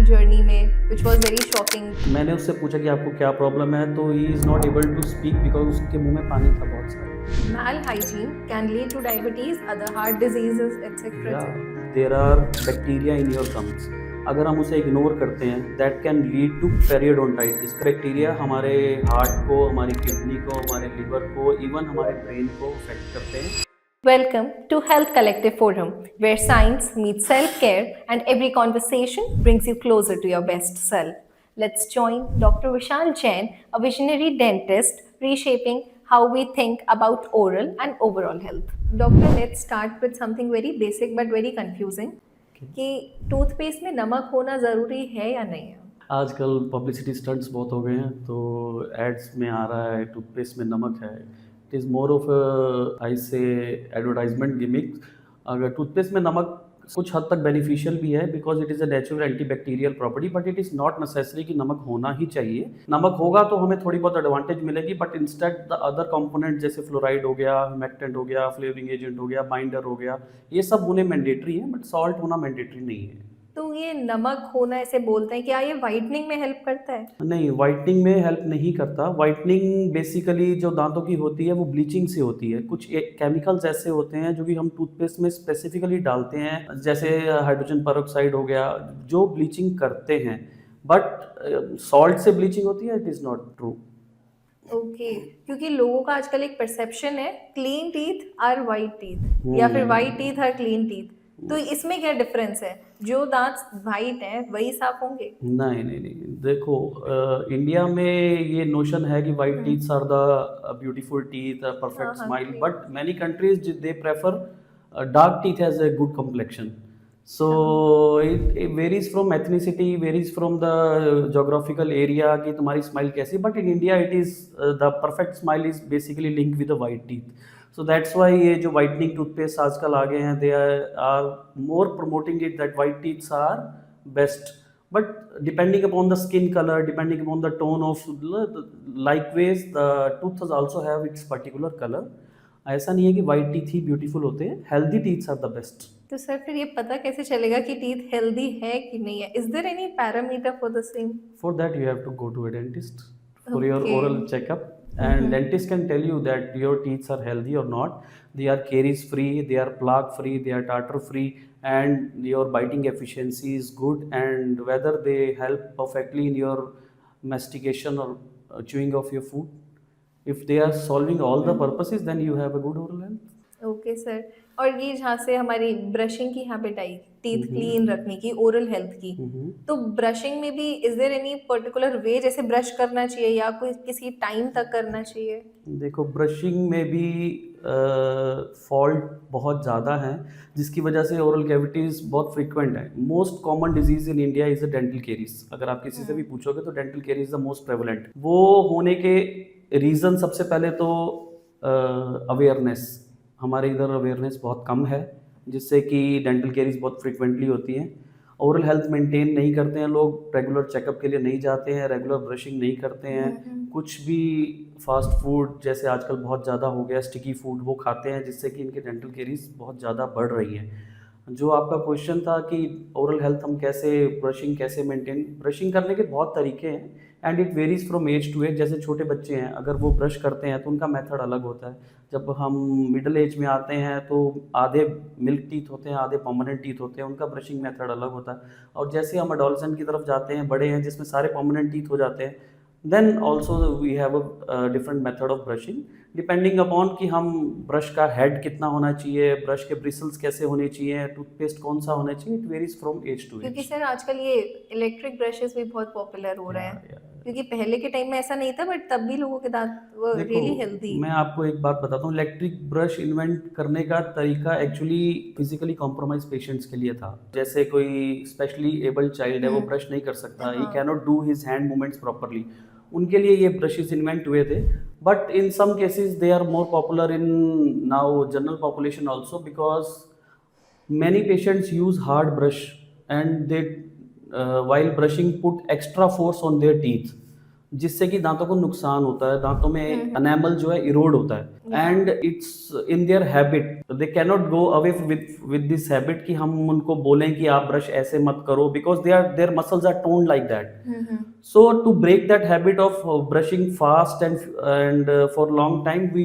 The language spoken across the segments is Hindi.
जर्नी में which was very shocking. मैंने उससे पूछा कि आपको क्या प्रॉब्लम है, तो he is not able to speak because उसके मुंह में पानी था बहुत सारा। Malhygiene can lead to diabetes, other heart diseases, etc. या etc. There are bacteria in your gums, अगर हम उसे इग्नोर करते हैं that can lead to periodontitis. Bacteria हमारे हार्ट को, हमारी किडनी को, हमारे लिवर को, इवन हमारे ब्रेन को अफेक्ट करते हैं। Welcome to Health Collective Forum, where science meets self-care and every conversation brings you closer to your best self. Let's join Dr. Vishal Jain, a visionary dentist, reshaping how we think about oral and overall health. Doctor, let's start with something very basic but very confusing. कि टूथपेस्ट में नमक होना ज़रूरी है या नहीं है? आजकल पब्लिसिटी स्टंट्स बहुत हो गए हैं, तो एड्स में आ रहा है टूथपेस्ट में नमक है। इट इज़ मोर ऑफ आई से एडवर्टाइजमेंट गिमिक। अगर टूथपेस्ट में नमक कुछ हद तक बेनिफिशियल भी है because it is a natural antibacterial property, but it is not necessary कि नमक होना ही चाहिए। नमक होगा तो हमें थोड़ी बहुत एडवांटेज मिलेगी, but instead the other component जैसे फ्लोराइड हो गया, ह्यूमेक्टेंट हो गया, फ्लेवरिंग एजेंट हो गया, बाइंडर हो गया, ये सब होने मैंडेटरी है, बट सॉल्ट होना मैंडेटरी नहीं है। तो ये नमक होना ऐसे बोलते हैं, क्या ये वाइटनिंग में हेल्प करता है? नहीं, व्हाइटनिंग में हेल्प नहीं करता। व्हाइटनिंग बेसिकली जो दांतों की होती है वो ब्लीचिंग से होती है। कुछ केमिकल्स ऐसे होते हैं जो कि हम टूथपेस्ट में स्पेसिफिकली डालते हैं, जैसे हाइड्रोजन पेरोक्साइड हो गया, जो ब्लीचिंग करते हैं। बट सॉल्ट से ब्लीचिंग होती है, it is not true. Okay, क्योंकि लोगों का आजकल एक परसेप्शन है clean teeth are white teeth या फिर white teeth are clean teeth. तो इसमें क्या डिफरेंस है? जो दांत वाइट हैं वही साफ होंगे? नहीं नहीं नहीं, देखो इंडिया में ये नोशन है कि white teeths are the beautiful teeth, perfect smile, but many countries they prefer dark teeth has a good complexion. So it varies from ethnicity, varies from the geographical area कि तुम्हारी स्माइल कैसी, but in India it is the perfect smile is basically link with the white teeth. So that's why ये जो वाइटनिंग टूथपेस्ट आजकल आ गए हैं, they are more promoting it that white teeths are best, but depending upon the skin color, depending upon the tone of likewise the tooth also have its particular color। ऐसा नहीं है कि वाइट टीथ ही ब्यूटीफुल होते हैं, healthy teeths are the best. तो सर फिर ये पता कैसे चलेगा कि टीथ हेल्दी है कि नहीं है? Is there any parameter for the same? For that you have to go to a dentist for your Okay. oral checkup, and dentist can tell you that your teeth are healthy or not. They are caries free, they are plaque free, they are tartar free, and your biting efficiency is good, and whether they help perfectly in your mastication or chewing of your food. If they are solving all the purposes, then you have a good oral health. Okay sir, और ये जहाँ से हमारी ब्रशिंग की हैबिट आई, टीथ क्लीन रखने की, ओरल हेल्थ की, तो ब्रशिंग में भी is there any particular way जैसे ब्रश करना चाहिए या कोई किसी टाइम तक करना चाहिए? देखो, ब्रशिंग में भी फॉल्ट बहुत ज़्यादा है, जिसकी वजह से ओरल कैविटीज़ बहुत फ्रीक्वेंट है। Most common disease in India is a dental caries. अगर आप किसी से भी पूछोगे तो dental caries is the most prevalent. वो होने के रीज़न सबसे पहले तो अवेयरनेस, हमारे इधर अवेयरनेस बहुत कम है, जिससे कि डेंटल केरीज बहुत फ्रीक्वेंटली होती हैं। ओरल हेल्थ मेंटेन नहीं करते हैं लोग, रेगुलर चेकअप के लिए नहीं जाते हैं, रेगुलर ब्रशिंग नहीं करते हैं, कुछ भी फास्ट फूड जैसे आजकल बहुत ज़्यादा हो गया, स्टिकी फूड वो खाते हैं, जिससे कि इनके डेंटल केरीज बहुत ज़्यादा बढ़ रही है। जो आपका क्वेश्चन था कि ओरल हेल्थ हम कैसे, ब्रशिंग कैसे मेंटेन, ब्रशिंग करने के बहुत तरीके हैं and it varies from age to age. जैसे छोटे बच्चे हैं, अगर वो ब्रश करते हैं तो उनका मेथड अलग होता है। जब हम मिडिल एज में आते हैं तो आधे मिल्क टीथ होते हैं, आधे परमानेंट टीथ होते हैं, उनका ब्रशिंग मेथड अलग होता है। और जैसे हम एडोलसेंट की तरफ जाते हैं, बड़े हैं जिसमें सारे परमानेंट टीथ हो जाते हैं, then also we have a different method of brushing depending upon कि हम ब्रश का हेड कितना होना चाहिए, ब्रश के ब्रिसल्स कैसे होने चाहिए, टूथपेस्ट कौन सा होना चाहिए, it varies from age to क्योंकि एज। सर आजकल ये इलेक्ट्रिक ब्रशेस भी बहुत पॉपुलर हो रहे हैं, क्योंकि पहले के टाइम में ऐसा नहीं था, बट तब भी लोगों के दांत वो रियली हेल्दी। मैं आपको एक बात बताता हूँ, इलेक्ट्रिक ब्रश इन्वेंट करने का तरीका एक्चुअली फिजिकली कॉम्प्रोमाइज पेशेंट्स के लिए था। जैसे कोई स्पेशली एबल्ड चाइल्ड है, वो ब्रश नहीं कर सकता, he can not do his hand movements properly, उनके लिए ये ब्रशेस इन्वेंट हुए थे। But in some cases they are more popular in now general population also, because many patients use hard brush and they while brushing put extra force on their teeth, जिससे कि दांतों को नुकसान होता है, दांतों में एनामल जो है इरोड होता है, and it's in their habit they cannot go away with this habit कि हम उनको बोलें कि आप ब्रश ऐसे मत करो, because they are their muscles are toned like that. So to break that habit of brushing fast and for long time, we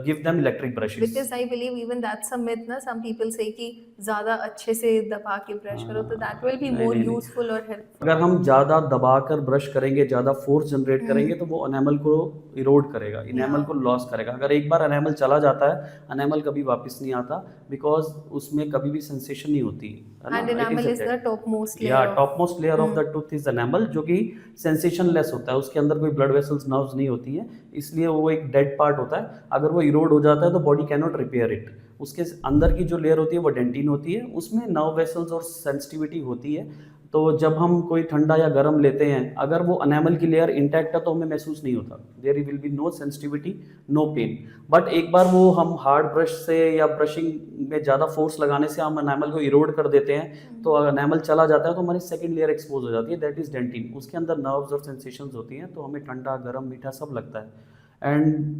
give them electric brushes. Because I believe even that's a myth ना, some people say कि ज़्यादा अच्छे से दबा के ब्रश करो तो that will be नहीं more नहीं नहीं, useful और helpful. अगर हम ज़्यादा दबाकर ब्रश करेंगे, ज़्यादा फोर्स जनरेट करेंगे तो वो एनामल को इरोड करेगा, इनेमल को लॉस करेगा. अगर एक बार एनामल चला जाता है, एनामल कभी वापस नहीं आता, बिकॉज उसमें कभी भी सेंसेशन नहीं होती है ना. And enamel is the topmost layer या of topmost layer of the tooth is enamel, जो कि सेंसेशन लेस होता है, उसके अंदर कोई ब्लड वेसल्स नर्व्स नहीं होती है, इसलिए वो एक डेड पार्ट होता है. अगर वो इरोड हो जाता है तो body can not repair it. उसके अंदर की जो लेयर होती है वो डेंटिन होती है, उसमें नर्व वेसल्स और सेंसिटिविटी होती है. तो जब हम कोई ठंडा या गर्म लेते हैं, अगर वो एनामल की लेयर इंटैक्ट है तो हमें महसूस नहीं होता, there will be no sensitivity, no pain. But एक बार वो हम हार्ड ब्रश से या ब्रशिंग में ज़्यादा फोर्स लगाने से हम एनामल को इरोड कर देते हैं, तो अगर एनामल चला जाता है तो हमारी सेकंड लेयर एक्सपोज हो जाती है, दैट इज डेंटिन. उसके अंदर नर्व्स और सेंसेशंस होती हैं, तो हमें ठंडा गर्म मीठा सब लगता है. एंड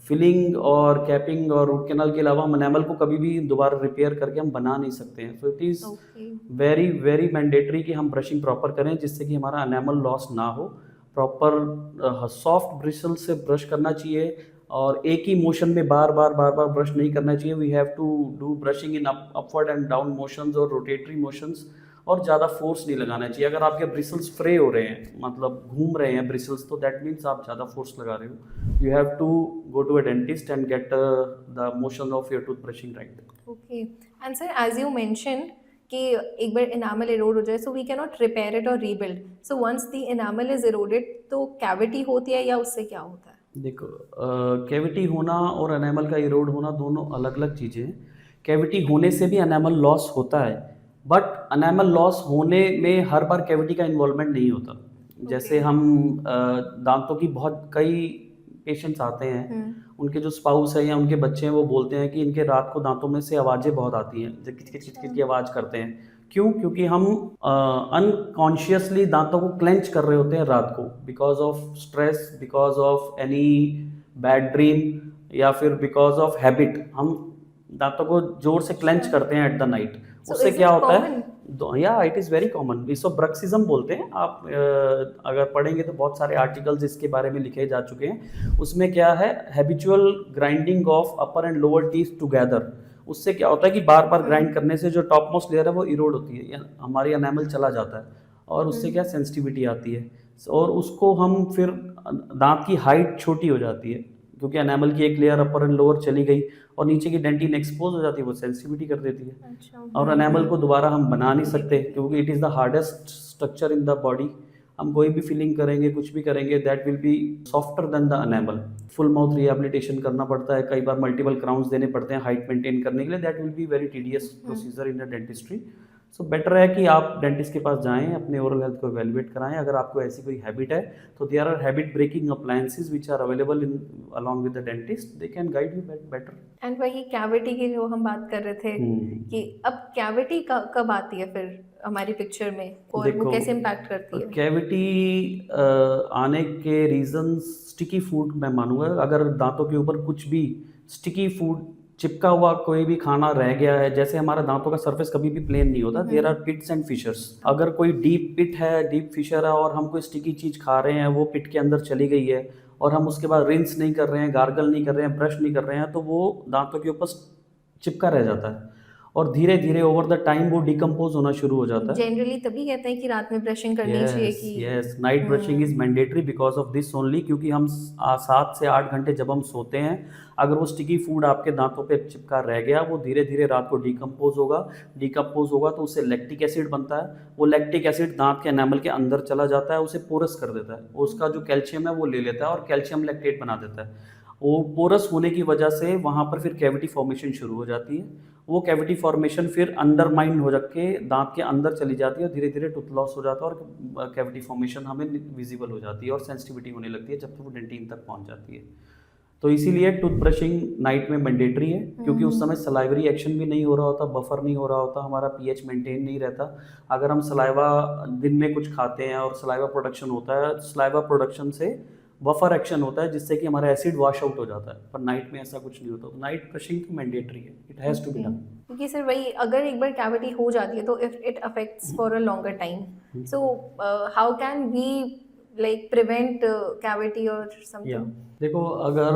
फिलिंग और कैपिंग और रूट कैनल के अलावा हम एनामल को कभी भी दोबारा रिपेयर करके हम बना नहीं सकते हैं. So it is very very mandatory कि हम ब्रशिंग प्रॉपर करें, जिससे कि हमारा एनामल लॉस ना हो. प्रॉपर सॉफ्ट ब्रिसल से ब्रश करना चाहिए और एक ही मोशन में बार बार ब्रश नहीं करना चाहिए. We have to do brushing in upward and down motions और रोटेटरी मोशंस, और ज़्यादा फोर्स नहीं लगाना चाहिए. अगर आपके ब्रिसल्स फ्रे हो रहे हैं, मतलब घूम रहे हैं ब्रिसल्स, तो दैट मीन्स आप ज़्यादा फोर्स लगा रहे हो. You have to go to a dentist and get the motion of your tooth brushing right. Okay. And sir, as you mentioned कि एक बार enamel erode हो जाए, so we cannot repair it or rebuild. So once the enamel is eroded, तो cavity होती है या उससे क्या होता है? देखो, कैविटी होना और एनामल का इरोड होना दोनों अलग अलग चीज़ें हैं. कैविटी होने से भी एनामल लॉस होता है, बट एनामल लॉस होने में हर बार कैविटी का इन्वॉल्वमेंट नहीं होता. जैसे हम दांतों की बहुत कई पेशेंट्स आते हैं, उनके जो स्पाउस है या उनके बच्चे हैं, वो बोलते हैं कि इनके रात को दांतों में से आवाज़ें बहुत आती हैं, जो किच किच किच किच की आवाज़ करते हैं. क्यों? क्योंकि हम अनकॉन्शियसली दांतों को क्लेंच कर रहे होते हैं रात को, because of stress, because of any bad dream, या फिर बिकॉज ऑफ हैबिट हम दांतों को जोर से क्लेंच करते हैं एट द नाइट. उससे क्या होता है, या इट इज़ वेरी कॉमन, इसको ब्रक्सिज्म बोलते हैं. आप अगर पढ़ेंगे तो बहुत सारे आर्टिकल्स इसके बारे में लिखे जा चुके हैं. उसमें क्या है, habitual grinding of upper and lower teeth together. उससे क्या होता है कि बार बार ग्राइंड करने से जो टॉप मोस्ट लेयर है वो इरोड होती है, या हमारी एनामल चला जाता है, और उससे क्या सेंसिटिविटी आती है, और उसको हम फिर दांत की हाइट छोटी हो जाती है, क्योंकि एनामल की एक लेयर अपर एंड लोअर चली गई और नीचे की डेंटिन एक्सपोज हो जाती है, वो सेंसिटिविटी कर देती है. अच्छा. और एनामल को दोबारा हम बना नहीं सकते, क्योंकि it is the hardest structure in the body. हम कोई भी फिलिंग करेंगे, कुछ भी करेंगे, that will be softer then the enamel. Full mouth rehabilitation करना पड़ता है, कई बार मल्टीपल क्राउन्स देने पड़ते हैं हाइट मेंटेन करने के लिए. That will be very tedious procedure in the dentistry. So better है कि आप डेंटिस्ट के पास जाएं, अपने ओरल हेल्थ को एवेलुएट कराएं. अगर आपको ऐसी कोई हैबिट है तो there are habit breaking appliances which are available in along with the dentist, they can guide you better. And वही कैविटी की जो हम बात कर रहे थे कि अब कैविटी कब आती है फिर हमारी पिक्चर में, और वो देखो, कैसे इम्पैक्ट करती है? कैविटी आने के रीजंस स्टिकी फूड मैं मानूंगा. अगर दांतों के ऊपर कुछ भी स्टिकी फूड चिपका हुआ कोई भी खाना रह गया है, जैसे हमारा दांतों का सरफेस कभी भी प्लेन नहीं होता, देयर आर पिट्स एंड फिशर्स. अगर कोई डीप पिट है, डीप फिशर है, और हम कोई स्टिकी चीज़ खा रहे हैं, वो पिट के अंदर चली गई है, और हम उसके बाद रिंस नहीं कर रहे हैं, गार्गल नहीं कर रहे हैं, ब्रश नहीं कर रहे हैं, तो वो दांतों के ऊपर चिपका रह जाता है, और धीरे धीरे ओवर द टाइम वो डिकम्पोज होना शुरू हो जाता है. जनरली तभी कहते हैं कि रात में ब्रशिंग करनी चाहिए कि yes, night brushing is mandatory because of this only. क्योंकि हम 7 से 8 घंटे जब हम सोते हैं, अगर वो स्टिकी फूड आपके दांतों पे चिपका रह गया, वो धीरे धीरे रात को डिकम्पोज होगा तो उससे लैक्टिक एसिड बनता है. वो लैक्टिक एसिड दांत के एनामल के अंदर चला जाता है, उसे पोरस कर देता है, उसका जो कैल्शियम है वो ले लेता है और कैल्शियम लैक्टेट बना देता है. वो पोरस होने की वजह से वहाँ पर फिर कैविटी फॉर्मेशन शुरू हो जाती है. वो कैविटी फॉर्मेशन फिर अंडरमाइन हो जाके दांत के अंदर चली जाती है, और धीरे धीरे टूथ लॉस हो जाता है, और कैविटी फॉर्मेशन हमें विजिबल हो जाती है, और सेंसिटिविटी होने लगती है जब तक वो डेंटिन तक पहुंच जाती है. तो इसीलिए टूथ ब्रशिंग नाइट में मैंडेटरी है, क्योंकि उस समय सलाइवरी एक्शन भी नहीं हो रहा होता, बफर नहीं हो रहा होता, हमारा पीएच मेंटेन नहीं रहता. अगर हम सलाइवा दिन में कुछ खाते हैं और सलाइवा प्रोडक्शन होता है, सलाइवा प्रोडक्शन से बफर एक्शन होता है जिससे कि हमारा एसिड वॉश आउट हो जाता है, पर नाइट में ऐसा कुछ नहीं होता। नाइट ब्रशिंग तो मैंडेटरी है, it has to be done. क्योंकि सर वही, अगर एक बार कैविटी हो जाती है तो if it affects for a longer time, so how can we like prevent cavity और या समथिंग? देखो, अगर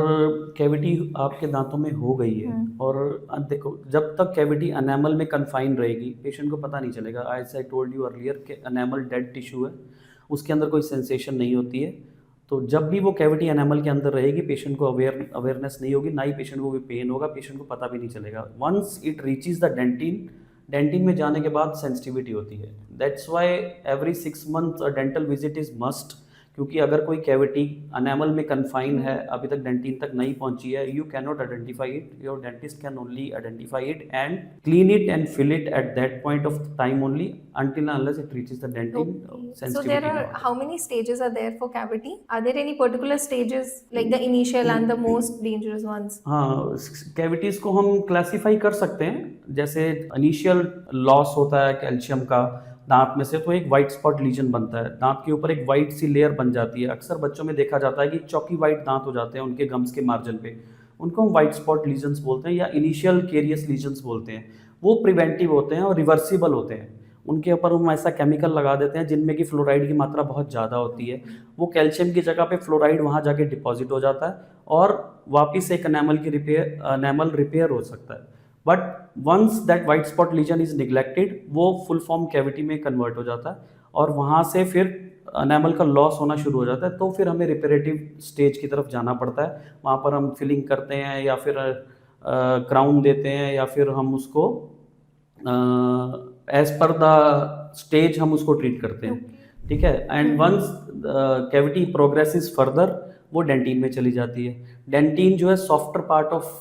कैविटी आपके दांतों में हो गई है और देखो, जब तक कैविटी एनामल में कन्फाइन रहेगी पेशेंट को पता नहीं चलेगा। As I told you earlier कि एनामल डेड टिश्यू है, उसके अंदर कोई सेंसेशन नहीं होती है। तो जब भी वो कैविटी एनामल के अंदर रहेगी पेशेंट को अवेयरनेस नहीं होगी, ना ही पेशेंट को भी पेन होगा, पेशेंट को पता भी नहीं चलेगा। Once it reaches the dentin, dentin में जाने के बाद सेंसिटिविटी होती है। That's why every 6 month a dental visit is must, क्योंकि अगर कोई कैविटी एनामल में कन्फाइन है, अभी तक डेंटिन तक नहीं पहुंची है, you can not identify it, your dentist can only identify it and clean it and fill it at that point of time only, until and unless it reaches the dentin So sensitivity there are, level. how many stages are there for cavity? Are there any particular stages, like the initial and the most dangerous ones? हाँ, कैविटीज़ को हम क्लासीफाई कर सकते हैं। जैसे इनिशियल लॉस होता है कैल्शियम का दांत में से, तो एक वाइट स्पॉट लीजन बनता है, दांत के ऊपर एक वाइट सी लेयर बन जाती है। अक्सर बच्चों में देखा जाता है कि चौकी वाइट दांत हो जाते हैं उनके गम्स के मार्जिन पे, उनको हम वाइट स्पॉट लीजन्स बोलते हैं या इनिशियल केरियस लीजन्स बोलते हैं। वो प्रिवेंटिव होते हैं और रिवर्सिबल होते हैं। उनके ऊपर हम ऐसा केमिकल लगा देते हैं जिनमें कि फ्लोराइड की मात्रा बहुत ज़्यादा होती है, वो कैल्शियम की जगह पे फ्लोराइड वहाँ जाके डिपॉजिट हो जाता है और वापस एक एनामल रिपेयर हो सकता है। But once that white spot lesion is neglected, वो फुल फॉर्म कैविटी में कन्वर्ट हो जाता है और वहाँ से फिर एनामल का लॉस होना शुरू हो जाता है। तो फिर हमें रिपेरेटिव स्टेज की तरफ जाना पड़ता है। वहाँ पर हम फिलिंग करते हैं या फिर क्राउन देते हैं या फिर हम उसको एज पर द स्टेज हम उसको ट्रीट करते हैं, ठीक है। And once cavity progresses further, वो डेंटिन में चली जाती है। डेंटिन जो है सॉफ्टर पार्ट ऑफ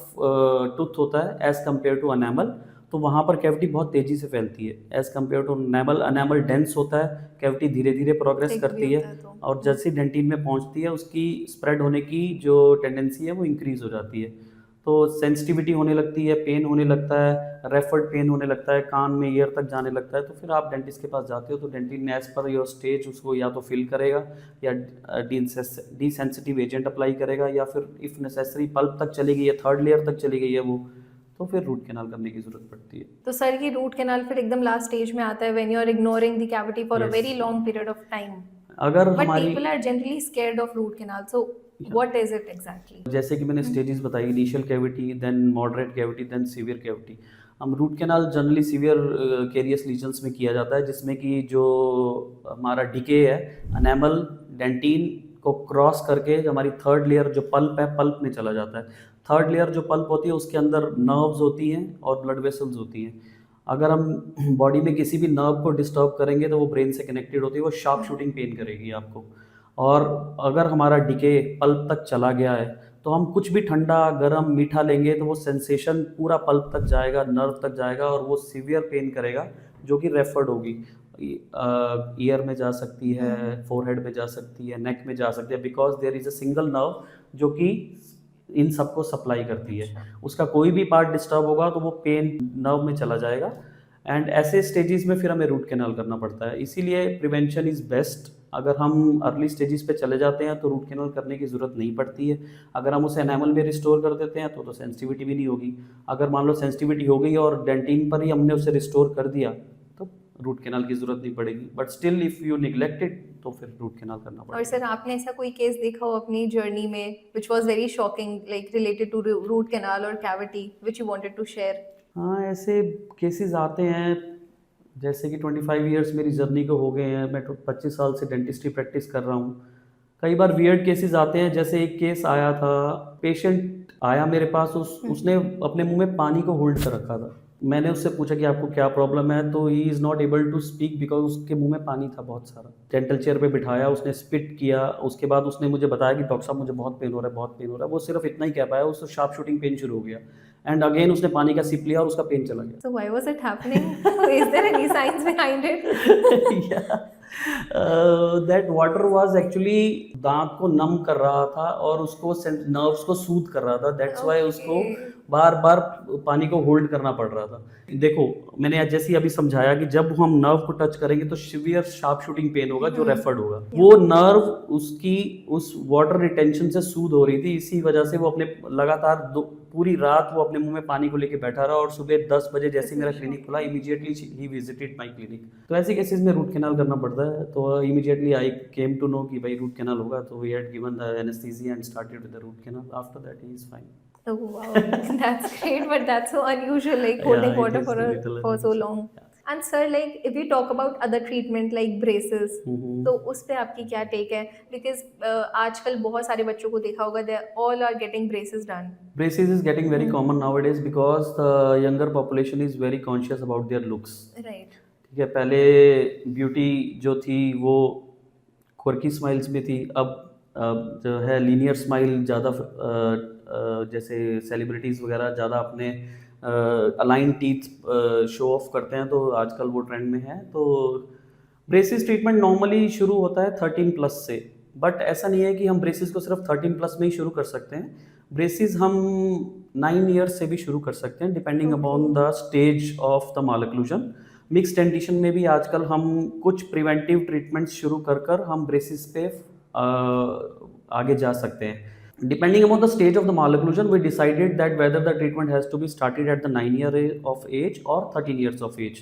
टूथ होता है एज कम्पेयर टू एनामल, तो वहाँ पर कैविटी बहुत तेज़ी से फैलती है as compare to enamel. Enamel dense होता है, कैविटी धीरे धीरे प्रोग्रेस Thick करती भी है होता है तो। और जैसे डेंटिन में पहुँचती है उसकी स्प्रेड होने की जो टेंडेंसी है वो इंक्रीज हो जाती है। तो सेंसिटिविटी होने लगती है, पेन होने लगता है, रेफर्ड पेन होने लगता है, कान में ईयर तक जाने लगता है। तो फिर आप डेंटिस्ट के पास जाते हो तो dentist as per your stage उसको या तो फिल करेगा या डिसेंसिटिव एजेंट अप्लाई करेगा या फिर इफ़ नेसेसरी पल्प तक चली गई है, थर्ड लेयर तक चली गई है वो, तो फिर रूट कैनाल करने की ज़रूरत पड़ती है। तो सर ये रूट कैनाल फिर एकदम लास्ट स्टेज में आता है when you are ignoring the cavity for a Yes. Very long period of time. अगर बट हमारी people are generally scared of root canal, so what is it exactly? जैसे कि मैंने स्टेजेस बताई, initial cavity, then moderate cavity, then severe cavity. हम root canal generally severe carious lesions में किया जाता है जिसमें कि जो हमारा डिके है एनामल डेंटिन को क्रॉस करके हमारी थर्ड लेयर जो पल्प है, पल्प में चला जाता है। थर्ड लेयर जो पल्प होती है उसके अंदर नर्व्स होती हैं और ब्लड वेसल्स होती हैं। अगर हम बॉडी में किसी भी नर्व को डिस्टर्ब करेंगे तो वो ब्रेन से कनेक्टेड होती है, वो शार्प शूटिंग पेन करेगी आपको। और अगर हमारा डिके पल्प तक चला गया है तो हम कुछ भी ठंडा गर्म मीठा लेंगे तो वो सेंसेशन पूरा पल्प तक जाएगा, नर्व तक जाएगा और वो सीवियर पेन करेगा जो कि रेफर्ड होगी। ईयर में जा सकती है, फोरहेड में जा सकती है, नेक में जा सकती है, because there is a single nerve जो कि इन सबको सप्लाई करती है। उसका कोई भी पार्ट डिस्टर्ब होगा तो वो पेन नर्व में चला जाएगा एंड ऐसे स्टेजेस में फिर हमें रूट कैनाल करना पड़ता है। इसीलिए प्रिवेंशन इज़ बेस्ट। अगर हम अर्ली स्टेजेस पे चले जाते हैं तो रूट कैनाल करने की ज़रूरत नहीं पड़ती है। अगर हम उसे एनामल में रिस्टोर कर देते हैं तो सेंसिटिविटी भी नहीं होगी। अगर मान लो सेंसिटिविटी हो गई और डेंटिन पर ही हमने उसे रिस्टोर कर दिया तो रूट कैनाल की ज़रूरत नहीं पड़ेगी। But still if you neglected तो फिर रूट कैनाल करना और पड़ेगा। सर आपने ऐसा कोई केस देखा हो अपनी जर्नी में which was very shocking, like related to root canal और cavity, which you wanted to share? हाँ, ऐसे केसेस आते हैं। जैसे कि 25 इयर्स मेरी जर्नी को हो गए हैं, मैं 25 साल से डेंटिस्ट्री प्रैक्टिस कर रहा हूँ। कई बार वियर्ड केसेस आते हैं। जैसे एक केस आया था, पेशेंट आया मेरे पास, उसने अपने मुंह में पानी को होल्ड कर रखा था। मैंने उससे पूछा कि आपको क्या प्रॉब्लम है, तो he is not able to speak because उसके मुंह में पानी था बहुत सारा। डेंटल चेयर पे बिठाया, उसने स्पिट किया, उसके बाद उसने मुझे बताया कि डॉक्टर साहब मुझे बहुत पेन हो रहा है, बहुत पेन हो रहा है। वो सिर्फ इतना ही कह पाया, उसको शार्प शूटिंग पेन शुरू हो गया एंड अगेन उसने पानी का सिप लिया और उसका पेन चला गया। So why was it happening? Is there any science behind it? That water was actually दांत को नम कर रहा था और उसको नर्व्स को सूद कर रहा था। दैट्स वाई उसको बार बार पानी को होल्ड करना पड़ रहा था। देखो, मैंने आज जैसे ही अभी समझाया कि जब हम नर्व को टच करेंगे तो सिवियर शार्प शूटिंग पेन होगा जो रेफर्ड होगा। वो नर्व उसकी उस वाटर रिटेंशन से सूद हो रही थी, इसी वजह से वो अपने लगातार पूरी रात वो अपने मुंह में पानी को लेके बैठा रहा और सुबह 10 बजे जैसे मेरा क्लिनिक खुला immediately he visited my clinic. तो ऐसे केसेस में रूट कैनाल करना पड़ता है, तो immediately I came to know कि भाई रूट कैनाल होगा, तो we had given the anaesthesia and started with the root canal. After that he is fine. Oh wow, that's great, but that's so unusual, like Yeah, holding it water is for a little for so unusual. long. And sir, like if we talk about other treatment like braces, Mhm. तो उस पे आपकी क्या टेक है? Because आजकल बहुत सारे बच्चों को देखा होगा, they all are getting braces done. Braces is getting very common nowadays because the younger population is very conscious about their looks. Right. ठीक है, पहले ब्यूटी जो थी वो क्वर्की स्माइल्स में थी, अब जो है लीनियर स्माइल ज़्यादा, जैसे सेलिब्रिटीज़ वगैरह ज़्यादा अपने अलाइन टीथ शो ऑफ करते हैं, तो आजकल वो ट्रेंड में है। तो ब्रेसिस ट्रीटमेंट नॉर्मली शुरू होता है 13 प्लस से, बट ऐसा नहीं है कि हम ब्रेसिस को सिर्फ 13 प्लस में ही शुरू कर सकते हैं। ब्रेसिस हम 9 ईयर्स से भी शुरू कर सकते हैं, depending upon the stage of the malocclusion. Mix dentition में भी आजकल हम कुछ प्रिवेंटिव ट्रीटमेंट्स शुरू कर कर हम ब्रेसिस पे आगे जा सकते हैं। Depending upon the stage of the malocclusion, we decided that whether the treatment has to be started at the 9 year of age or 13 years of age.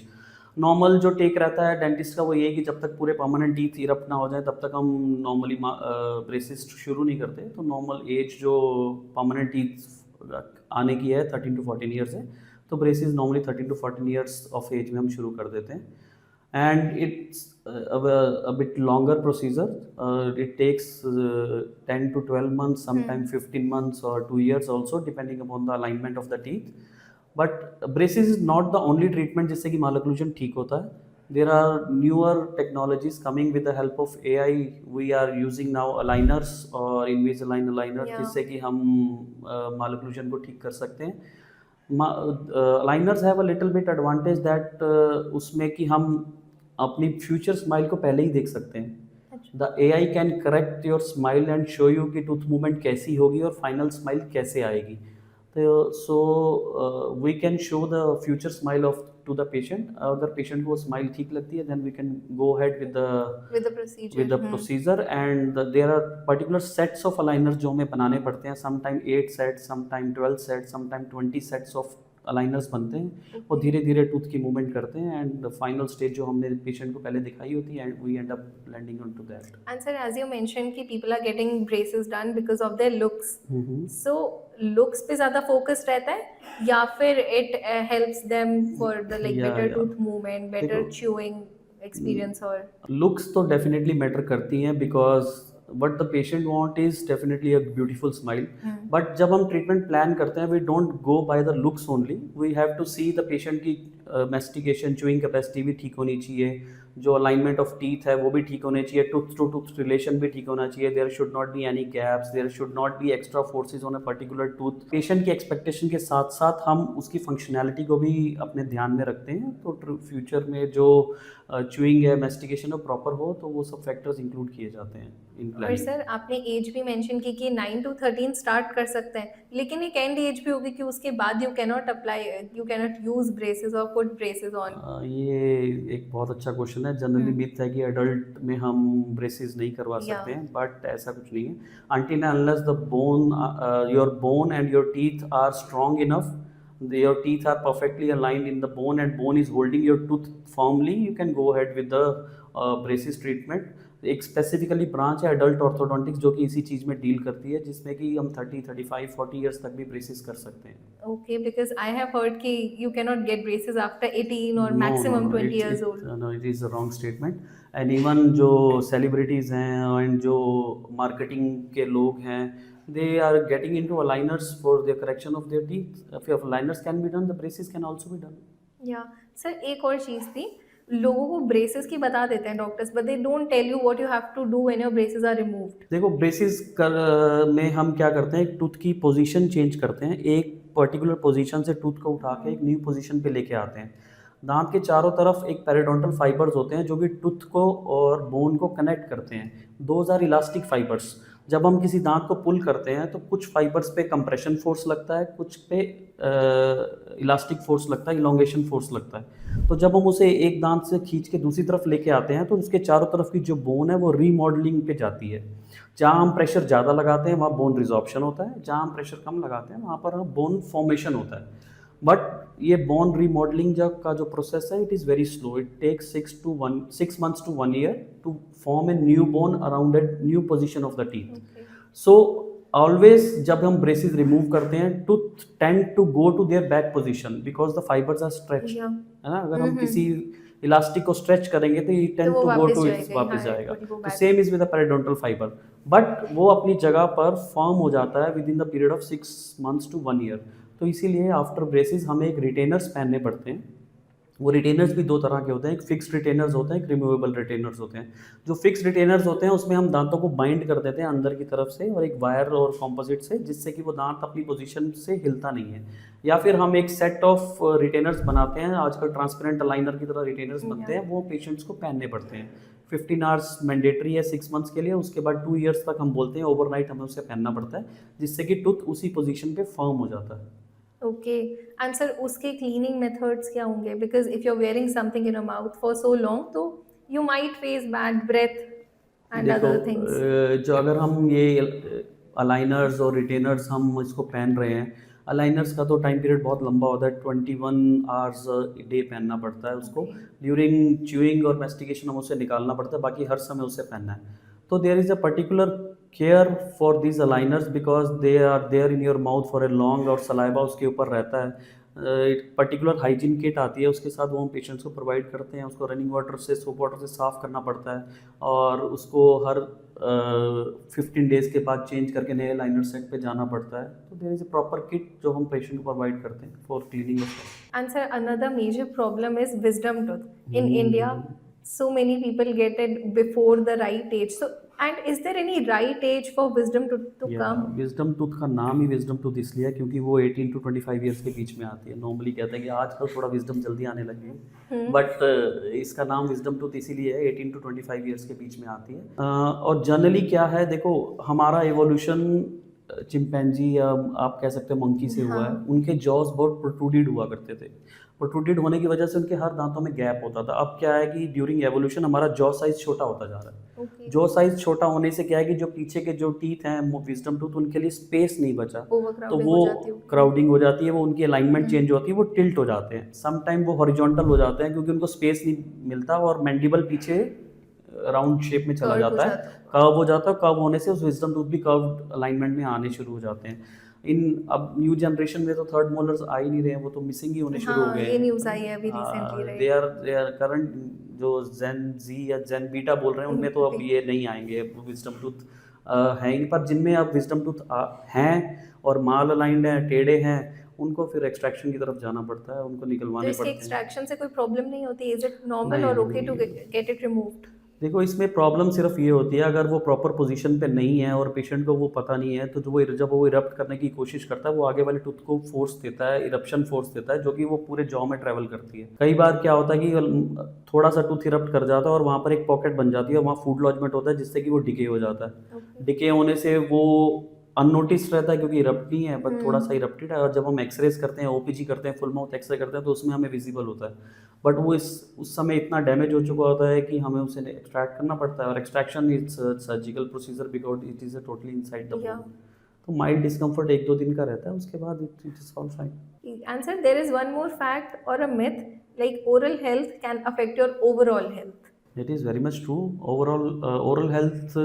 Normal जो टेक रहता है डेंटिस्ट का वो ये है कि जब तक पूरे परमानेंट टीथ इरप्ट ना हो जाए तब तक हम नॉर्मली ब्रेसिस शुरू नहीं करते। तो नॉर्मल एज जो परमानेंट टीथ आने की है 13 to 14 ईयर्स है, तो braces normally 13 to 14 years of age में हम शुरू कर देते हैं। And it's a bit longer procedure. It takes 10 to 12 months, sometimes 15 months or 2 years also, depending upon the alignment of the teeth. But braces is not the only treatment जिससे कि malocclusion ठीक होता है. There are newer technologies coming with the help of AI. We are using now aligners or Invisalign aligner, जिससे कि हम malocclusion को ठीक कर सकते हैं. Aligners have a little bit advantage that उसमें कि हम अपनी फ्यूचर स्माइल को पहले ही देख सकते हैं। The AI can correct your smile and show you कि टूथ मूवमेंट कैसी होगी और फाइनल स्माइल कैसे आएगी। तो so we can show the future smile of to the patient. अगर पेशेंट को स्माइल ठीक लगती है then we can go ahead with the procedure and there are particular sets of aligners जो हमें बनाने पड़ते हैं। Some time 8 sets, some time 12 sets, some time 20 sets of aligners बनते हैं और धीरे धीरे टूथ की मूवमेंट करते हैं एंड फाइनल स्टेज जो हमने पेशेंट को पहले दिखाई होती है and we end up landing on to that. And sir, as you mention कि people are getting braces done because of their looks, so looks पे ज्यादा फोकस रहता है या फिर it helps them for the like better tooth movement, better chewing experience? और लुक्स तो डेफिनेटली मैटर करती हैं because what the patient want is definitely a beautiful smile. But जब हम ट्रीटमेंट प्लान करते हैं we don't go by the looks only. We have to see the patient की mastication, chewing capacity भी ठीक होनी चाहिए, जो अलाइनमेंट ऑफ टीथ है वो भी ठीक होने चाहिए, टूथ टू टूथ रिलेशन भी ठीक होना चाहिए, there should not be any gaps, there should not be extra forces on a particular tooth. Patient की एक्सपेक्टेशन के साथ साथ हम उसकी फंक्शनैलिटी को भी अपने ध्यान में रखते हैं। तो फ्यूचर में जो च्यूइंग है, मेस्टिकेशन है प्रॉपर हो, तो वो सब फैक्टर्स इंक्लूड किए जाते हैं इन प्लानिंग। और सर, आपने एज भी मेंशन की कि 9 to 13 स्टार्ट कर सकते हैं, लेकिन एक एंड एज भी होगी कि उसके बाद यू कैनॉट यूज ब्रेसेस और पुट ब्रेसेस ऑन। ये एक बहुत अच्छा क्वेश्चन है। जनरली मिथ है कि एडल्ट में हम ब्रेसेस नहीं करवा सकते हैं, बट ऐसा कुछ नहीं है। Until unless the your bone and your teeth are strong enough, your teeth are perfectly aligned in the bone and bone is holding your tooth firmly, you can go ahead with the braces treatment. एक स्पेसिफिकली ब्रांच है एडल्ट ऑर्थोडोंटिक्स जो कि इसी चीज़ में डील करती है, जिसमें कि हम 30, 35, 40 ईयर्स तक भी ब्रेसेस कर सकते हैं। Okay, because I have heard कि you can not get braces after 18 और maximum 20 years old. No, it is a wrong statement. And even जो सेलिब्रिटीज़ हैं एंड जो मार्केटिंग के लोग हैं, they are getting into aligners for the correction of their teeth. If aligners can be done, the braces can also be done. या सर, एक और चीज़ थी, लोगों को ब्रेसेस की बता देते हैं doctors, but they don't tell you what you have to do when your braces are removed. देखो, ब्रेसेस में हम क्या करते हैं, टूथ की पोजीशन चेंज करते हैं। एक पर्टिकुलर पोजीशन से टूथ को उठा के एक न्यू पोजीशन पे लेके आते हैं। दांत के चारों तरफ एक पेरिडोंटल फाइबर्स होते हैं जो कि टूथ को और बोन को कनेक्ट करते हैं। Those are elastic fibres. जब हम किसी दांत को पुल करते हैं तो कुछ फाइबर्स पे कंप्रेशन फोर्स लगता है, कुछ पे इलास्टिक फोर्स लगता है, इलोंगेशन फोर्स लगता है। तो जब हम उसे एक दांत से खींच के दूसरी तरफ लेके आते हैं तो उसके चारों तरफ की जो बोन है वो रीमॉडलिंग पे जाती है। जहाँ हम प्रेशर ज़्यादा लगाते हैं वहाँ बोन रिजॉर्प्शन होता है, जहाँ हम प्रेशर कम लगाते हैं वहाँ पर बोन फॉर्मेशन होता है। बट ये बोन रीमॉडलिंग का जो प्रोसेस है it is very slow, it takes 6 months to 1 year to form a new bone around a new position of the teeth. So always जब हम ब्रेसेस रिमूव करते हैं tooth tend to go to their back position because the fibres are stretch, है ना। अगर हम किसी इलास्टिक को स्ट्रेच करेंगे तो ये tend to go to its वापस जाएगा। तो same is with the periodontal fibre, but वो अपनी जगह पर फॉर्म हो जाता है within the period of 6 months to 1 year। तो इसीलिए आफ्टर ब्रेसेस हमें एक रिटेनर्स पहनने पड़ते हैं। वो रिटेनर्स भी दो तरह के होते हैं, एक फिक्स्ड रिटेनर्स होते हैं, एक रिमूवेबल रिटेनर्स होते हैं। जो फिक्स्ड रिटेनर्स होते हैं उसमें हम दांतों को बाइंड कर देते हैं अंदर की तरफ से और एक वायर और कॉम्पोजिट से, जिससे कि वो दांत अपनी पोजीशन से हिलता नहीं है। या फिर हम एक सेट ऑफ रिटेनर्स बनाते हैं, आजकल ट्रांसपेरेंट अलाइनर की तरह रिटेनर्स बनते हैं, वो पेशेंट्स को पहनने पड़ते हैं। 15 आवर्स मैंडेटरी है 6 months के लिए, उसके बाद 2 years तक हम बोलते हैं ओवरनाइट हमें उसे पहनना पड़ता है, जिससे कि टूथ उसी पोजीशन पे फर्म हो जाता है। ओके एंड सर उसके क्लीनिंग मेथड्स क्या होंगे? Because if you are wearing something in your mouth for so long तो you might face bad breath and देखो अदर थिंग्स। जो अगर हम ये अलाइनर्स और रिटेनर्स हम इसको पहन रहे हैं, अलाइनर्स का तो टाइम पीरियड बहुत लंबा होता है, 21 आवर्स डे पहनना पड़ता है उसको। ड्यूरिंग च्यूइंग और मेस्टिकेशन हम उसे निकालना पड़ता है, बाकी हर समय उसे पहनना है। तो there is a particular care for these aligners because they are there in your mouth for a long, और सलाइवा उसके ऊपर रहता है। एक पर्टिकुलर हाइजीन किट आती है, उसके साथ वो हम पेशेंट्स को प्रोवाइड करते हैं। उसको रनिंग वाटर से, सोप वाटर से साफ़ करना पड़ता है और उसको हर 15 डेज़ के बाद चेंज करके नए लाइनर सेट पे जाना पड़ता है। तो there is a proper kit जो हम पेशेंट को प्रोवाइड करते हैं for cleaning of. And sir, another major problem is wisdom tooth. In India, so many people get it before the right age. So, and is there any right age for wisdom tooth to come? Wisdom tooth का नाम ही विजडम टूथ इसलिए है क्योंकि वो 18 to 25 ईयर्स के बीच में आती है। नॉर्मली कहते हैं कि आजकल थोड़ा विजडम जल्दी आने लगी है, बट इसका नाम विजडम टूथ इसीलिए है 18 to 25 ईयर्स के बीच में आती है। और जनरली क्या है, देखो हमारा एवोल्यूशन चिंपैंजी या आप कह सकते हैं मंकी से हुआ है। उनके जॉज बहुत प्रोट्रूडेड हुआ करते थे, प्रोट्रूडेड होने की वजह से उनके हर दांतों में गैप होता था। अब क्या है कि ड्यूरिंग एवोल्यूशन हमारा जॉ साइज छोटा होता जा रहा है। जॉ साइज छोटा होने से क्या है कि जो पीछे के जो टीथ हैं विजडम टूथ, उनके लिए स्पेस नहीं बचा, तो वो क्राउडिंग हो जाती है, वो उनकी अलाइनमेंट चेंज होती है, वो टिल्ट हो जाते हैं। सम टाइम वो हॉरिजॉन्टल हो जाते हैं क्योंकि उनको स्पेस नहीं मिलता और मैंडिबल पीछे राउंड शेप में चला जाता है, कर्व हो जाता है। कर्व होने से उस विजडम टूथ भी कर्व अलाइनमेंट में आने शुरू हो जाते हैं। अब न्यू जनरेशन में तो थर्ड मोलर्स आ ही नहीं रहे हैं, वो तो मिसिंग ही होने शुरू हो गए हैं। ये न्यूज़ आई है अभी recently, right? They are current जो जेन जी या जेन बीटा बोल रहे हैं उनमें तो अब ये नहीं आएंगे, विजडम टूथ हैं इन पर। जिनमें अब विजडम टूथ हैं और माल अलाइंड हैं, टेढ़े हैं, उनको फिर एक्सट्रैक्शन की तरफ जाना पड़ता है, उनको निकलवाने पड़ते हैं। एक्सट्रैक्शन से कोई प्रॉब्लम नहीं होती? इज इट नॉर्मल और okay to get it removed? देखो इसमें प्रॉब्लम सिर्फ ये होती है अगर वो प्रॉपर पोजीशन पे नहीं है और पेशेंट को वो पता नहीं है, तो जब वो इरप्ट करने की कोशिश करता है वो आगे वाले टूथ को फोर्स देता है, इरप्शन फोर्स देता है, जो कि वो पूरे जॉ में ट्रैवल करती है। कई बार क्या होता है कि थोड़ा सा टूथ इरप्ट कर जाता है और वहाँ पर एक पॉकेट बन जाती है, वहाँ फूड लॉजमेंट होता है जिससे कि वो डिके हो जाता है। डिके होने से वो अननोटिस रहता है क्योंकि इरप्ट नहीं है, बट थोड़ा सा इरप्टेड है। और जब हम एक्सरेज करते हैं, ओपीजी करते हैं, फुल माउथ एक्सरे करते हैं, तो उसमें हमें विजिबल होता है, बट वो उस समय इतना डैमेज हो चुका होता है कि हमें उसे एक्सट्रैक्ट करना पड़ता है। और extraction is surgical procedure because it is totally inside the bone. तो माइल्ड डिस्कम्फर्ट 1-2 दिन का रहता है, उसके बाद it is all fine. And sir, there is one more fact or a myth like oral health can affect your overall health. It is very much true. Oral health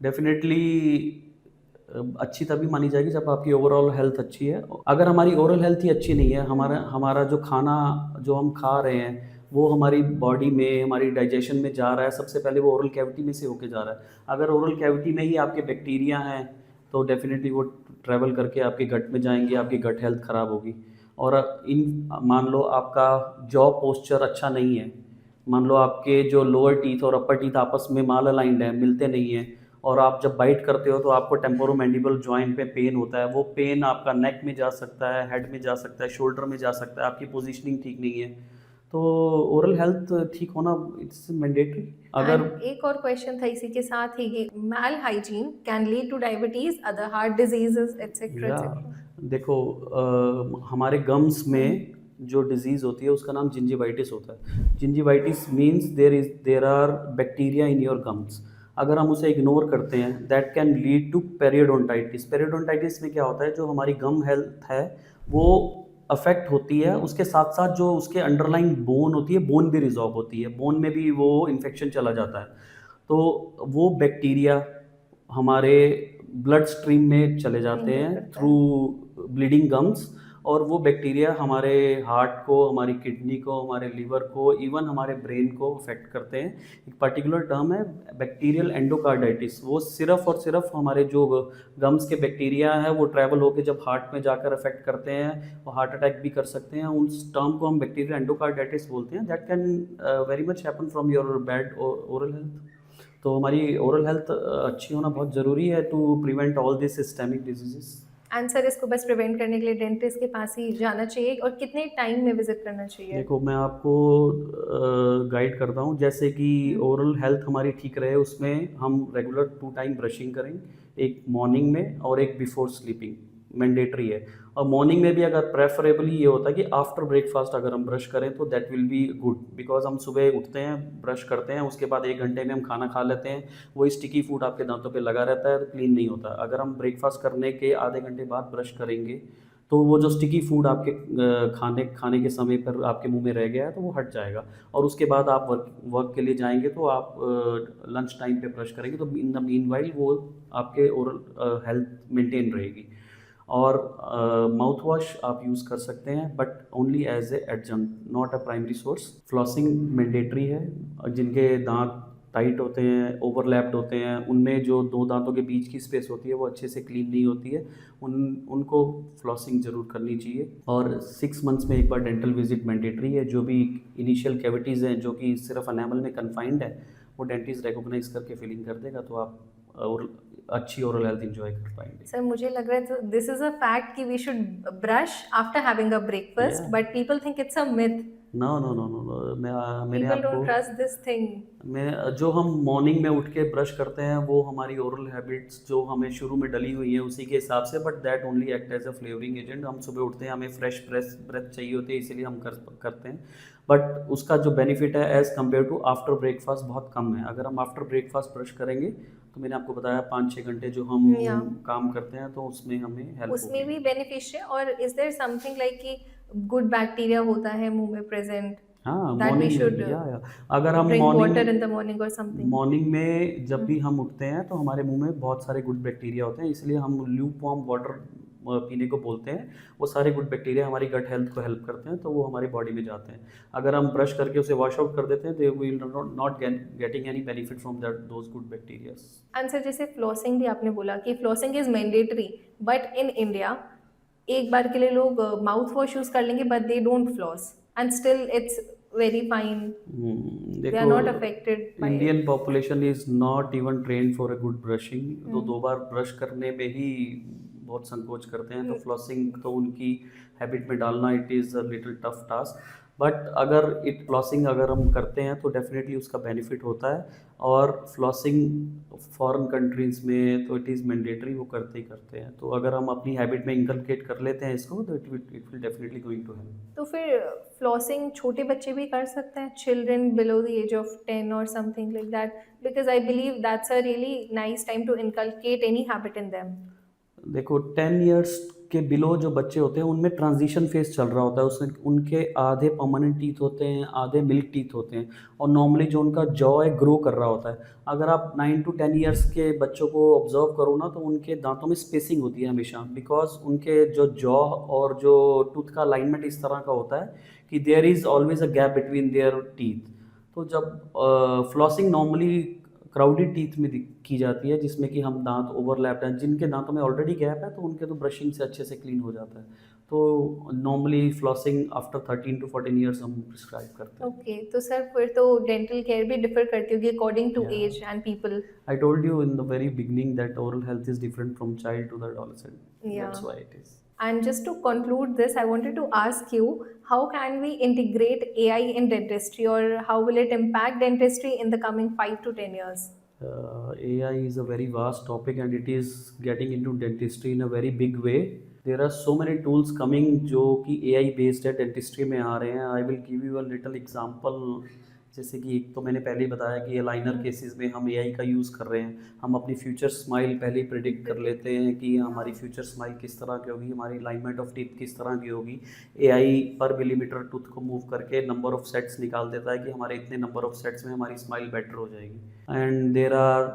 definitely अच्छी तभी मानी जाएगी जब आपकी ओवरऑल हेल्थ अच्छी है। अगर हमारी ओरल हेल्थ ही अच्छी नहीं है, हमारा जो खाना जो हम खा रहे हैं वो हमारी बॉडी में, हमारी डाइजेशन में जा रहा है, सबसे पहले वो ओरल कैविटी में से होके जा रहा है। अगर ओरल कैविटी में ही आपके बैक्टीरिया हैं तो डेफिनेटली वो ट्रैवल करके आपके गट में जाएंगे, आपकी गट हेल्थ ख़राब होगी। और मान लो आपका जॉ पोस्चर अच्छा नहीं है, मान लो आपके जो लोअर टीथ और अपर टीथ आपस में माल अलाइंड है, मिलते नहीं हैं, और आप जब बाइट करते हो तो आपको टेम्पोरोमैंडिबल जॉइंट पे पेन होता है। वो पेन आपका नेक में जा सकता है, हेड में जा सकता है, शोल्डर में जा सकता है, आपकी पोजीशनिंग ठीक नहीं है। तो ओरल हेल्थ ठीक होना इट्स मैंडेटरी। अगर एंड एक और क्वेश्चन था इसी के साथ ही कि मैल hygiene can lead to diabetes, other heart diseases etcetera या एटसेट्रा। देखो हमारे गम्स में जो डिजीज़ होती है उसका नाम जिंजिवाइटिस होता है। Gingivitis means there are bacteria in your gums. अगर हम उसे इग्नोर करते हैं that can lead to periodontitis. Periodontitis में क्या होता है, जो हमारी गम हेल्थ है वो अफेक्ट होती है, उसके साथ साथ जो उसके अंडरलाइन बोन होती है, बोन भी रिजॉल्व होती है, बोन में भी वो इन्फेक्शन चला जाता है। तो वो बैक्टीरिया हमारे ब्लड स्ट्रीम में चले जाते एंटर हैं करता थ्रू है। ब्लीडिंग गम्स, और वो बैक्टीरिया हमारे हार्ट को, हमारी किडनी को, हमारे लिवर को, इवन हमारे ब्रेन को अफेक्ट करते हैं। एक पर्टिकुलर टर्म है बैक्टीरियल एंडोकार्डाइटिस। वो सिर्फ और सिर्फ हमारे जो गम्स के बैक्टीरिया है वो ट्रैवल होकर जब हार्ट में जाकर अफेक्ट करते हैं, वो हार्ट अटैक भी कर सकते हैं। उस टर्म को हम बैक्टीरियल एंडोकार्डाइटिस बोलते हैं। That can very much happen from your bad oral health. तो हमारी ओरल हेल्थ अच्छी होना बहुत ज़रूरी है to prevent all this systemic diseases. And sir इसको बस प्रिवेंट करने के लिए डेंटिस्ट के पास ही जाना चाहिए, और कितने टाइम में विजिट करना चाहिए? देखो मैं आपको गाइड करता हूँ, जैसे कि ओरल हेल्थ हमारी ठीक रहे उसमें हम रेगुलर 2 टाइम ब्रशिंग करें, एक मॉर्निंग में और एक बिफोर स्लीपिंग, मैंडेटरी है। और मॉर्निंग में भी अगर प्रेफरेबली ये होता है कि आफ्टर ब्रेकफास्ट अगर हम ब्रश करें तो that will be good, because हम सुबह उठते हैं, ब्रश करते हैं, उसके बाद 1 घंटे में हम खाना खा लेते हैं, वही स्टिकी फूड आपके दांतों पे लगा रहता है तो क्लीन नहीं होता। अगर हम ब्रेकफास्ट करने के आधे घंटे बाद ब्रश करेंगे तो वो जो स्टिकी फूड आपके खाने के समय पर आपके मुंह में रह गया है तो वो हट जाएगा। और उसके बाद आप वर्क के लिए जाएंगे तो आप लंच टाइम पे ब्रश करेंगे तो इन द मीन वाइल वो आपके ओरल हेल्थ मेंटेन रहेगी। और माउथ वॉश आप यूज़ कर सकते हैं but only as a adjunct, not a primary source. Flossing mandatory है। जिनके दांत टाइट होते हैं, ओवरलैप्ड होते हैं, उनमें जो 2 दांतों के बीच की स्पेस होती है वो अच्छे से क्लीन नहीं होती है, उनको फ्लॉसिंग ज़रूर करनी चाहिए। और 6 मंथ्स में एक बार डेंटल विजिट मैंडेटरी है। जो भी इनिशियल कैविटीज़ हैं जो कि सिर्फ एनामल में कन्फाइंड है वो डेंटिस्ट रिकॉग्नाइज करके फिलिंग कर देगा, तो आप और अच्छी ओरल हेल्थ एंजॉय कर पाएंगे। सर मुझे लग रहा है दिस इज अ फैक्ट कि we should brush after having a breakfast, या but people think it's a myth. No no no no no, मैंने पीपल आपको डोंट ट्रस्ट दिस थिंग। मैं जो हम मॉर्निंग में उठ के ब्रश करते हैं वो हमारी ओरल हैबिट्स जो हमें शुरू में डली हुई हैं उसी के हिसाब से, but that only act as a flavouring agent. हम सुबह उठते हैं, हमें फ्रेश ब्रेथ चाहिए होती है, इसीलिए हम करते हैं, बट उसका जो बेनिफिट है as compare to after breakfast बहुत कम है। अगर हम आफ्टर ब्रेकफास्ट ब्रश करेंगे तो मैंने आपको बताया 5-6 घंटे जो हम या काम करते हैं तो उसमें हमें हेल्प उसमें होगी। भी बेनिफिशियल, और इज देयर समथिंग लाइक कि गुड बैक्टीरिया होता है मुंह में प्रेजेंट, हाँ दैट वी मॉर्निंग शुड में या अगर हम drink morning water in the morning और समथिंग? मॉर्निंग में जब भी हम उठते हैं तो हमारे मुंह में बहुत सारे गुड बैक्टीरिया होते हैं, इसलिए हम ल्यूक वार्म वाटर पीने को बोलते हैं। वो सारे गुड बैक्टीरिया हमारी गट हेल्थ को हेल्प करते हैं तो वो हमारी बॉडी में जाते हैं। अगर हम ब्रश करके उसे वॉश आउट कर देते हैं तो we will not getting any benefit from that those good bacterias. Answer जैसे फ्लॉसिंग भी आपने बोला कि flossing is mandatory, but in India एक बार के लिए लोग माउथ वॉश यूज कर लेंगे but they don't floss, and still it's very fine, they are देखो not affected by Indian it. Population is not even train for a good brushing, तो 2 बार ब्रश करने में ही बहुत संकोच करते हैं, तो फ्लॉसिंग तो उनकी हैबिट में डालना it is a little tough task. But अगर फ्लॉसिंग अगर हम करते हैं तो डेफिनेटली उसका बेनिफिट होता है। और फ्लॉसिंग फॉरेन कंट्रीज़ में तो इट इज़ मैंडेटरी, वो करते ही करते हैं। तो अगर हम अपनी हैबिट में इनकलकेट कर लेते हैं इसको तो it will definitely going to help. तो फिर फ्लॉसिंग छोटे बच्चे भी कर सकते हैं, children below the age of 10 और something like that, because I believe that's a really nice time to inculcate any habit in them. देखो 10 इयर्स के बिलो जो बच्चे होते हैं उनमें ट्रांजिशन फेज चल रहा होता है, उसमें उनके आधे परमानेंट टीथ होते हैं, आधे मिल्क टीथ होते हैं, और नॉर्मली जो उनका जॉ है ग्रो कर रहा होता है। अगर आप 9 to 10 इयर्स के बच्चों को ऑब्जर्व करो ना तो उनके दांतों में स्पेसिंग होती है हमेशा, बिकॉज उनके जो जॉ और जो टूथ का अलाइनमेंट इस तरह का होता है कि there is always a gap between their teeth. तो जब फ्लॉसिंग नॉर्मली क्राउडेड टीथ में की जाती है जिसमें कि हम दांत ओवरलैप्ड हैं, जिनके दांतों में ऑलरेडी गैप है तो उनके तो ब्रशिंग से अच्छे से क्लीन हो जाता है। तो normally flossing after 13 to 14 years हम प्रिस्क्राइब करते हैं। ओके, तो सर फिर तो डेंटल केयर भी डिफर करती होगी अकॉर्डिंग टू या age and people. I told you in the very beginning that oral health is different from child to the adolescent, या that's why it is. And just to conclude this, I wanted to ask you, how can we integrate AI in dentistry, or how will it impact dentistry in the coming 5 to 10 years? AI is a very vast topic and it is getting into dentistry in a very big way. There are so many tools coming जो कि AI based है dentistry में आ रहे हैं. I will give you a little example. जैसे कि एक तो मैंने पहले ही बताया कि अलाइनर केसेस में हम AI का यूज़ कर रहे हैं. हम अपनी फ्यूचर स्माइल पहले ही प्रिडिक्ट कर लेते हैं कि हमारी फ्यूचर स्माइल किस तरह की होगी, हमारी अलाइनमेंट ऑफ टीथ किस तरह की होगी. AI पर मिलीमीटर टूथ को मूव करके नंबर ऑफ सेट्स निकाल देता है कि हमारे इतने नंबर ऑफ सेट्स में हमारी स्माइल बेटर हो जाएगी. And there are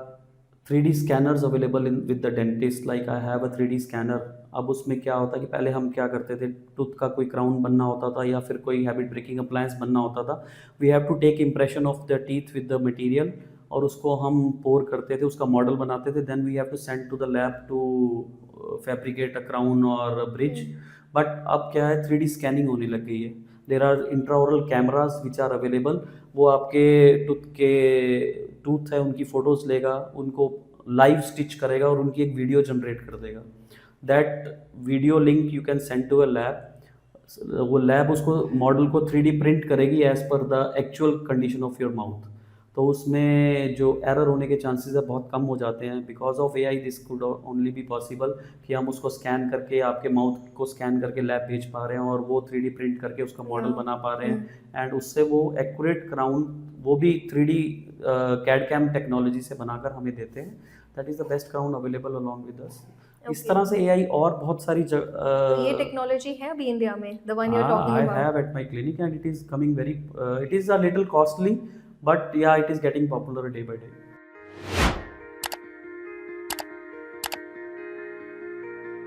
3D scanners available in with the dentist. Like I have a 3D scanner. अब उसमें क्या होता है कि पहले हम क्या करते थे, टूथ का कोई क्राउन बनना होता था या फिर कोई हैबिट ब्रेकिंग अप्लायंस बनना होता था. We have to take impression of the teeth with the material और उसको हम पोर करते थे, उसका मॉडल बनाते थे. Then we have to send to the lab to fabricate a crown और ब्रिज. बट अब क्या है, 3D स्कैनिंग होने लग गई है. There are intraoral cameras which are available. वो आपके टूथ है उनकी फ़ोटोज़ लेगा, उनको लाइव स्टिच करेगा और उनकी एक वीडियो जनरेट कर देगा. That video link you can send to a lab. वो लैब उसको मॉडल को 3D प्रिंट करेगी as per the actual condition of your mouth. तो उसमें जो एरर होने के चांसेस है बहुत कम हो जाते हैं. Because of AI this could only be possible कि हम उसको स्कैन करके आपके माउथ को स्कैन करके लैब भेज पा रहे हैं और वो 3D प्रिंट करके उसका मॉडल बना पा रहे हैं. एंड उससे वो एक्यूरेट क्राउन वो भी 3D कैड कैम टेक्नोलॉजी से बनाकर हमें देते हैं. That is the best crown available along with us. इस तरह से AI और बहुत सारी तो ये टेक्नोलॉजी है अभी इंडिया में, the one you are talking I about? have at my clinic and it is coming very it is a little costly, but yeah, it is getting popular day by day.